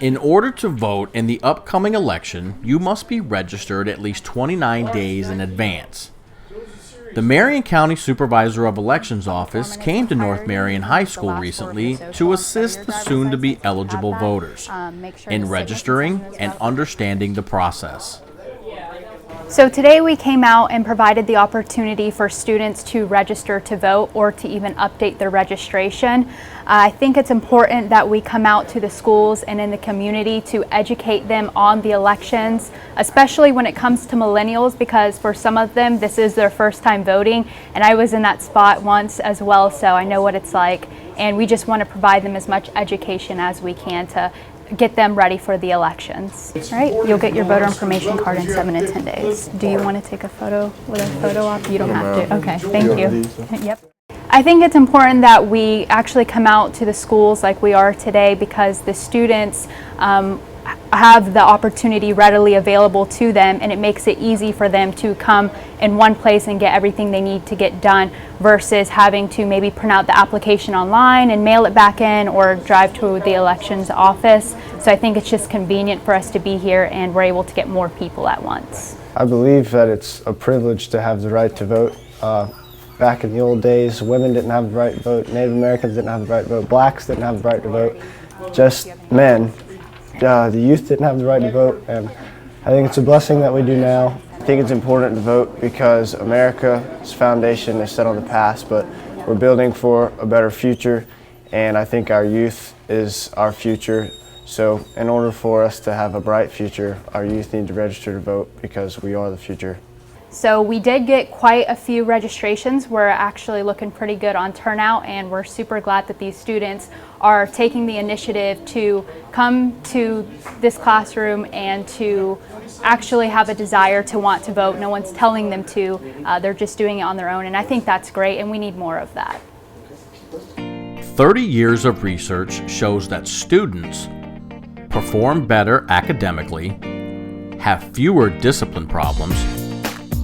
In order to vote in the upcoming election, you must be registered at least 29 days in advance. The Marion County Supervisor of Elections Office came to North Marion High School recently to assist the soon-to-be eligible voters in registering and understanding the process. So today we came out and provided the opportunity for students to register to vote or to even update their registration. I think it's important that we come out to the schools and in the community to educate them on the elections, especially when it comes to millennials, because for some of them this is their first time voting, and I was in that spot once as well, so I know what it's like, and we just want to provide them as much education as we can to get them ready for the elections. All right, you'll get your voter information card in 7 to 10 days. Do you want to take a photo with a photo op? You don't have to. Okay, thank you. Yep. I think it's important that we actually come out to the schools like we are today, because the students have the opportunity readily available to them, and it makes it easy for them to come in one place and get everything they need to get done versus having to maybe print out the application online and mail it back in or drive to the elections office. So I think it's just convenient for us to be here, and we're able to get more people at once. I believe that it's a privilege to have the right to vote. Back in the old days, women didn't have the right to vote, Native Americans didn't have the right to vote, blacks didn't have the right to vote, just men. The youth didn't have the right to vote, and I think it's a blessing that we do now. I think it's important to vote because America's foundation is set on the past, but we're building for a better future, and I think our youth is our future. So in order for us to have a bright future, our youth need to register to vote because we are the future. So we did get quite a few registrations. We're actually looking pretty good on turnout, and we're super glad that these students are taking the initiative to come to this classroom and to actually have a desire to want to vote. No one's telling them to, they're just doing it on their own, and I think that's great, and we need more of that. 30 years of research shows that students perform better academically, have fewer discipline problems,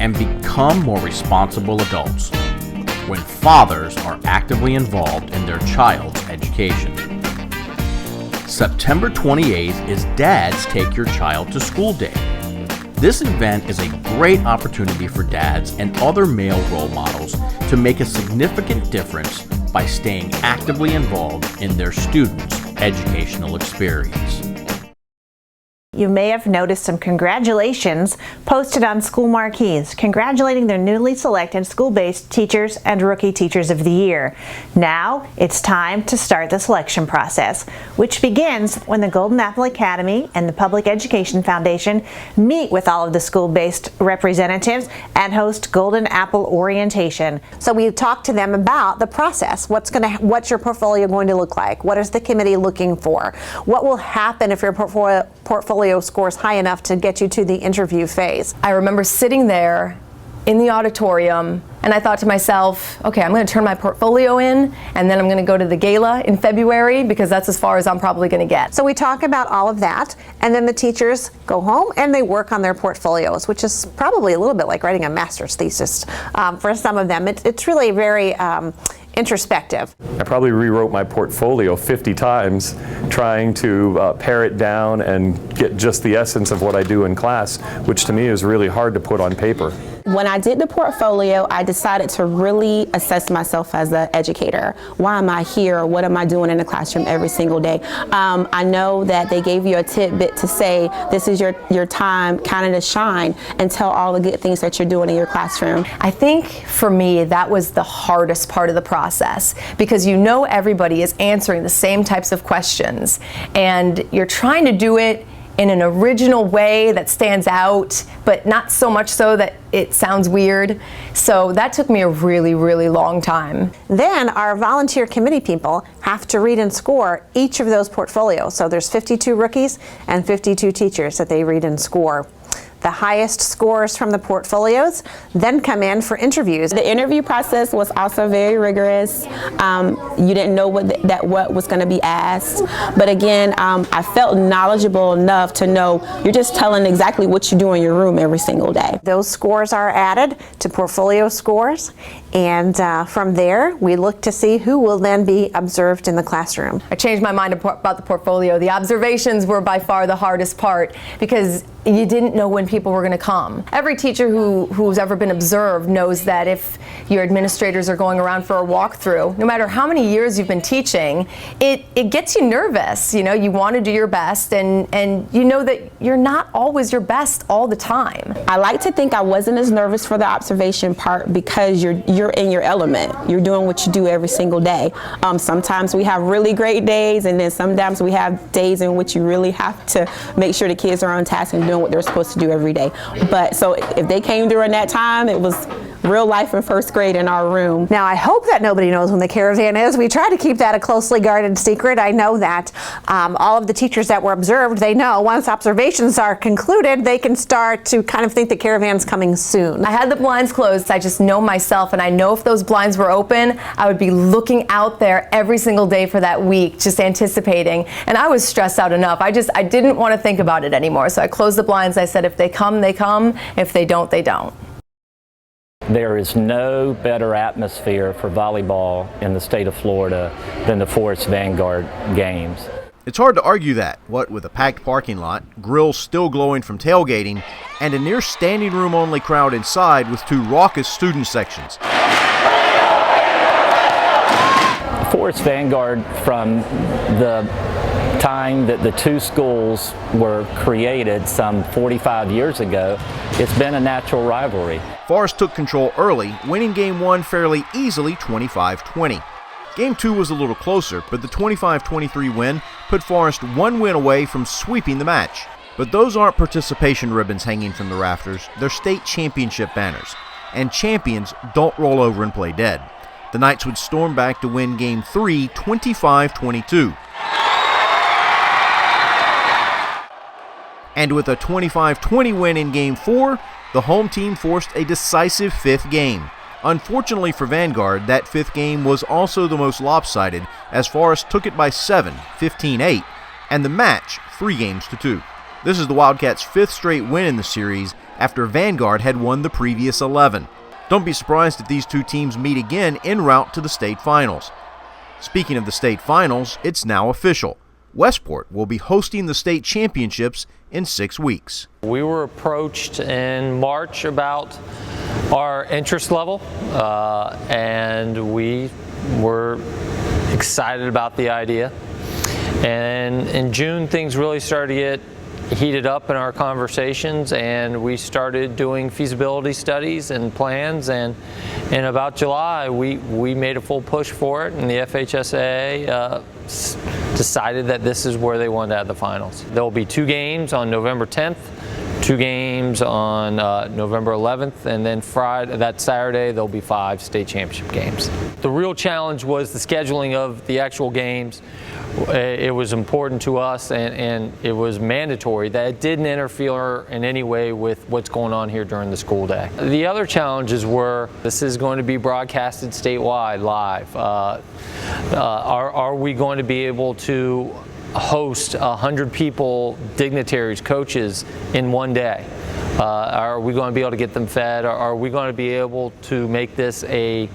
and become more responsible adults when fathers are actively involved in their child's education. September 28th is Dad's Take Your Child to School Day. This event is a great opportunity for dads and other male role models to make a significant difference by staying actively involved in their students' educational experience. You may have noticed some congratulations posted on school marquees, congratulating their newly selected school-based teachers and Rookie Teachers of the Year. Now it's time to start the selection process, which begins when the Golden Apple Academy and the Public Education Foundation meet with all of the school-based representatives and host Golden Apple Orientation. So we talked to them about the process. What's your portfolio going to look like? What is the committee looking for? What will happen if your portfolio scores high enough to get you to the interview phase? I remember sitting there in the auditorium, and I thought to myself, okay, I'm going to turn my portfolio in, and then I'm going to go to the gala in February, because that's as far as I'm probably going to get. So we talk about all of that, and then the teachers go home and they work on their portfolios, which is probably a little bit like writing a master's thesis for some of them. It's really very introspective. I probably rewrote my portfolio 50 times trying to pare it down and get just the essence of what I do in class, which to me is really hard to put on paper. When I did the portfolio, I decided to really assess myself as an educator. Why am I here? What am I doing in the classroom every single day? I know that they gave you a tidbit to say this is your time kind of to shine and tell all the good things that you're doing in your classroom. I think for me that was the hardest part of the process, because you know everybody is answering the same types of questions, and you're trying to do it in an original way that stands out, but not so much so that it sounds weird. So that took me a really, really long time. Then our volunteer committee people have to read and score each of those portfolios. So there's 52 rookies and 52 teachers that they read and score. The highest scores from the portfolios then come in for interviews. The interview process was also very rigorous. You didn't know what was going to be asked, but again, I felt knowledgeable enough to know you're just telling exactly what you do in your room every single day. Those scores are added to portfolio scores, and from there we look to see who will then be observed in the classroom. I changed my mind about the portfolio. The observations were by far the hardest part because you didn't know when people were going to come. Every teacher who's ever been observed knows that if your administrators are going around for a walkthrough, no matter how many years you've been teaching, it gets you nervous. You know, you want to do your best, and you know that you're not always your best all the time. I like to think I wasn't as nervous for the observation part because you're in your element. You're doing what you do every single day. Sometimes we have really great days, and then sometimes we have days in which you really have to make sure the kids are on task and doing what they're supposed to do every day. But so if they came during that time, it was real life in first grade in our room. Now, I hope that nobody knows when the caravan is. We try to keep that a closely guarded secret. I know that all of the teachers that were observed, they know once observations are concluded, they can start to kind of think the caravan's coming soon. I had the blinds closed. I just know myself, and I know if those blinds were open, I would be looking out there every single day for that week, just anticipating. And I was stressed out enough. I didn't want to think about it anymore. So I closed the blinds. I said, if they come, they come. If they don't, they don't. There is no better atmosphere for volleyball in the state of Florida than the Forest Vanguard games. It's hard to argue that, what with a packed parking lot, grills still glowing from tailgating, and a near standing room only crowd inside with two raucous student sections. Forest Vanguard, from the time that the two schools were created some 45 years ago, it's been a natural rivalry. Forest took control early, winning Game 1 fairly easily 25-20. Game 2 was a little closer, but the 25-23 win put Forest one win away from sweeping the match. But those aren't participation ribbons hanging from the rafters, they're state championship banners. And champions don't roll over and play dead. The Knights would storm back to win Game 3 25-22. And with a 25-20 win in Game 4, the home team forced a decisive fifth game. Unfortunately for Vanguard, that fifth game was also the most lopsided, as Forest took it by 7, 15-8, and the match 3-2. This is the Wildcats' fifth straight win in the series after Vanguard had won the previous 11. Don't be surprised if these two teams meet again en route to the state finals. Speaking of the state finals, it's now official. Westport will be hosting the state championships in 6 weeks. We were approached in March about our interest level, and we were excited about the idea. And in June, things really started to get heated up in our conversations, and we started doing feasibility studies and plans, and in about July we made a full push for it, and the FHSAA decided that this is where they wanted to have the finals. There will be 2 games on November 10th, 2 games on November 11th, and then that Saturday there'll be 5 state championship games. The real challenge was the scheduling of the actual games. It was important to us, and it was mandatory that it didn't interfere in any way with what's going on here during the school day. The other challenges were, this is going to be broadcasted statewide live. Are we going to be able to host 100 people, dignitaries, coaches in one day? Are we going to be able to get them fed? Are we going to be able to make this a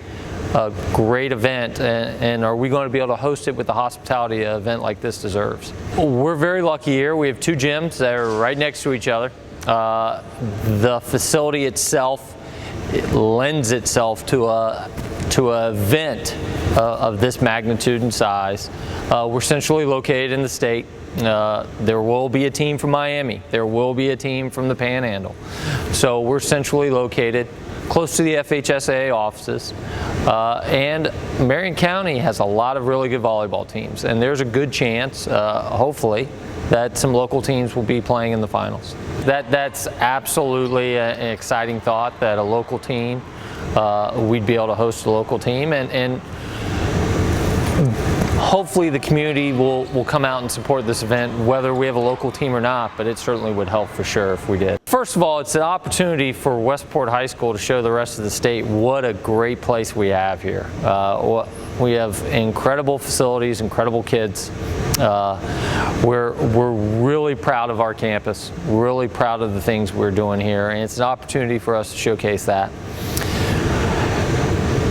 great event, and are we going to be able to host it with the hospitality an event like this deserves? We're very lucky here. We have 2 gyms that are right next to each other. The facility itself lends itself to an event of this magnitude and size. We're centrally located in the state. There will be a team from Miami. There will be a team from the Panhandle. So we're centrally located, close to the FHSAA offices, and Marion County has a lot of really good volleyball teams, and there's a good chance, hopefully, that some local teams will be playing in the finals. That's absolutely an exciting thought, that a local team, we'd be able to host a local team, and hopefully the community will come out and support this event, whether we have a local team or not, but it certainly would help for sure if we did. First of all, it's an opportunity for Westport High School to show the rest of the state what a great place we have here. We have incredible facilities, incredible kids. We're really proud of our campus, really proud of the things we're doing here, and it's an opportunity for us to showcase that.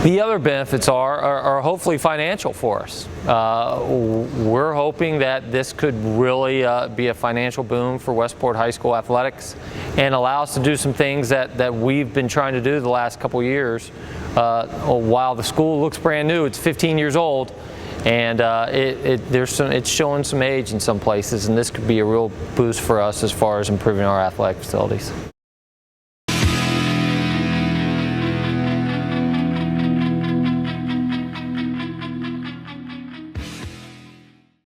The other benefits are hopefully financial for us. We're hoping that this could really be a financial boom for Westport High School athletics and allow us to do some things that we've been trying to do the last couple years. While the school looks brand new, it's 15 years old, and it's showing some age in some places, and this could be a real boost for us as far as improving our athletic facilities.